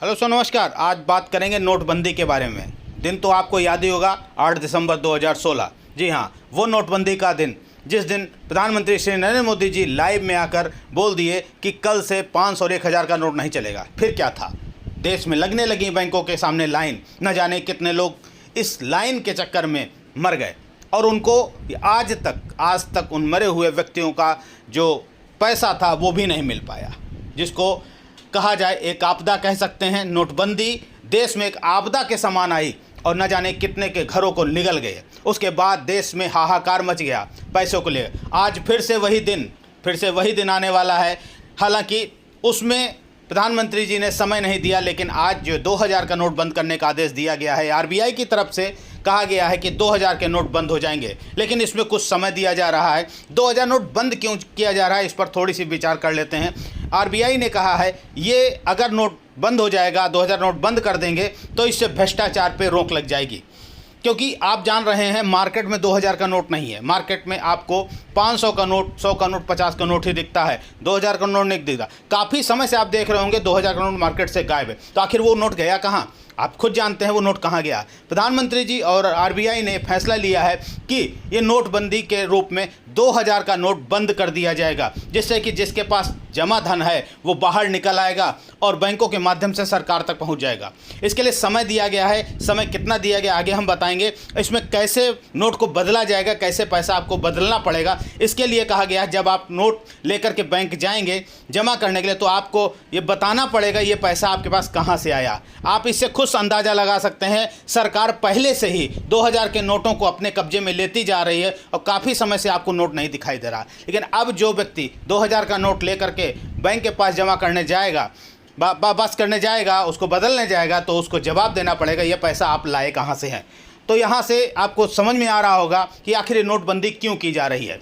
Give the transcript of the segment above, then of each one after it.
Hello सो नमस्कार। आज बात करेंगे नोटबंदी के बारे में। दिन तो आपको याद ही होगा, 8 दिसंबर 2016। जी हाँ, वो नोटबंदी का दिन जिस दिन प्रधानमंत्री श्री नरेंद्र मोदी जी लाइव में आकर बोल दिए कि कल से 500 और 1000 का नोट नहीं चलेगा। फिर क्या था, देश में लगने लगी बैंकों के सामने लाइन। न जाने कितने लोग इस लाइन के चक्कर में मर गए और उनको आज तक उन मरे हुए व्यक्तियों का जो पैसा था वो भी नहीं मिल पाया, जिसको कहा जाए एक आपदा कह सकते हैं। नोटबंदी देश में एक आपदा के समान आई और न जाने कितने के घरों को निगल गए। उसके बाद देश में हाहाकार मच गया पैसों को ले। आज फिर से वही दिन आने वाला है। हालांकि उसमें प्रधानमंत्री जी ने समय नहीं दिया, लेकिन आज जो 2000 का नोट बंद करने का आदेश दिया गया है, आरबीआई की तरफ से कहा गया है कि 2000 के नोट बंद हो जाएंगे, लेकिन इसमें कुछ समय दिया जा रहा है। 2000 नोट बंद क्यों किया जा रहा है, इस पर थोड़ी सी विचार कर लेते हैं। आरबीआई ने कहा है ये अगर नोट बंद हो जाएगा, 2000 नोट बंद कर देंगे तो इससे भ्रष्टाचार पे रोक लग जाएगी। क्योंकि आप जान रहे हैं मार्केट में 2000 का नोट नहीं है। मार्केट में आपको 500 का नोट, 100 का नोट, 50 का नोट ही दिखता है, 2000 का नोट नहीं दिखता। काफ़ी समय से आप देख रहे होंगे 2000 का नोट मार्केट से गायब है। तो आखिर वो नोट गया कहाँ? आप खुद जानते हैं वो नोट कहाँ गया। प्रधानमंत्री जी और आरबीआई ने फैसला लिया है कि ये नोटबंदी के रूप में 2000 का नोट बंद कर दिया जाएगा, जिससे कि जिसके पास जमा धन है वो बाहर निकल आएगा और बैंकों के माध्यम से सरकार तक पहुंच जाएगा। इसके लिए समय दिया गया है। समय कितना दिया गया आगे हम बताएंगे। इसमें कैसे नोट को बदला जाएगा, कैसे पैसा आपको बदलना पड़ेगा, इसके लिए कहा गया है जब आप नोट लेकर के बैंक जाएंगे जमा करने के लिए तो आपको ये बताना पड़ेगा ये पैसा आपके पास कहाँ से आया। आप इससे खुद अंदाज़ा लगा सकते हैं सरकार पहले से ही 2000 के नोटों को अपने कब्जे में लेती जा रही है और काफ़ी समय से आपको नोट नहीं दिखाई दे रहा। लेकिन अब जो व्यक्ति 2000 का नोट लेकर के बैंक के पास जमा करने जाएगा, बस करने जाएगा, उसको बदलने जाएगा, तो उसको जवाब देना पड़ेगा ये पैसा आप लाए कहाँ से हैं। तो यहाँ से आपको समझ में आ रहा होगा कि आखिर ये नोटबंदी क्यों की जा रही है।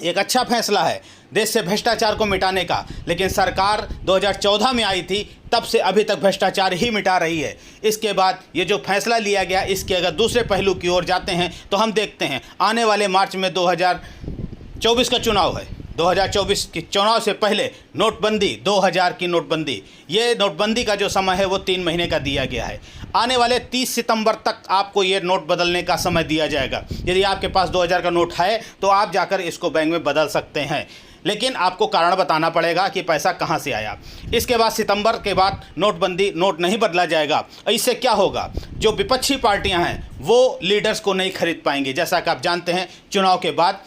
एक अच्छा फैसला है देश से भ्रष्टाचार को मिटाने का, लेकिन सरकार 2014 में आई थी, तब से अभी तक भ्रष्टाचार ही मिटा रही है। इसके बाद ये जो फैसला लिया गया, इसके अगर दूसरे पहलू की ओर जाते हैं तो हम देखते हैं आने वाले मार्च में 2024 का चुनाव है। 2024 के चुनाव से पहले नोटबंदी, 2000 की नोटबंदी, ये नोटबंदी का जो समय है वो 3 महीने का दिया गया है। आने वाले 30 सितंबर तक आपको ये नोट बदलने का समय दिया जाएगा। यदि आपके पास 2000 का नोट है तो आप जाकर इसको बैंक में बदल सकते हैं, लेकिन आपको कारण बताना पड़ेगा कि पैसा कहाँ से आया। इसके बाद सितंबर के बाद नोट नहीं बदला जाएगा। इससे क्या होगा, जो विपक्षी पार्टियां हैं वो लीडर्स को नहीं खरीद पाएंगे। जैसा कि आप जानते हैं चुनाव के बाद,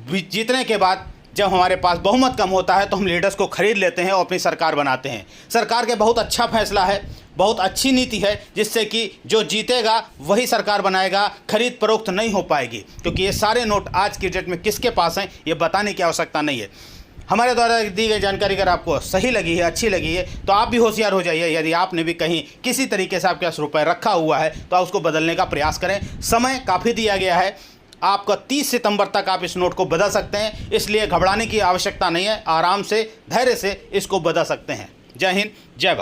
जीतने के बाद जब हमारे पास बहुमत कम होता है तो हम लीडर्स को खरीद लेते हैं और अपनी सरकार बनाते हैं। सरकार के बहुत अच्छा फैसला है, बहुत अच्छी नीति है, जिससे कि जो जीतेगा वही सरकार बनाएगा, खरीद फरोख्त नहीं हो पाएगी। क्योंकि ये सारे नोट आज की डेट में किसके पास हैं ये बताने की आवश्यकता नहीं है। हमारे द्वारा दी गई जानकारी अगर आपको सही लगी है, अच्छी लगी है, तो आप भी होशियार हो जाइए। यदि आपने भी कहीं किसी तरीके से आपके पास रुपये रखा हुआ है तो आप उसको बदलने का प्रयास करें। समय काफ़ी दिया गया है, आपका 30 सितंबर तक आप इस नोट को बदल सकते हैं, इसलिए घबराने की आवश्यकता नहीं है। आराम से, धैर्य से इसको बदल सकते हैं। जय हिंद, जय भारत।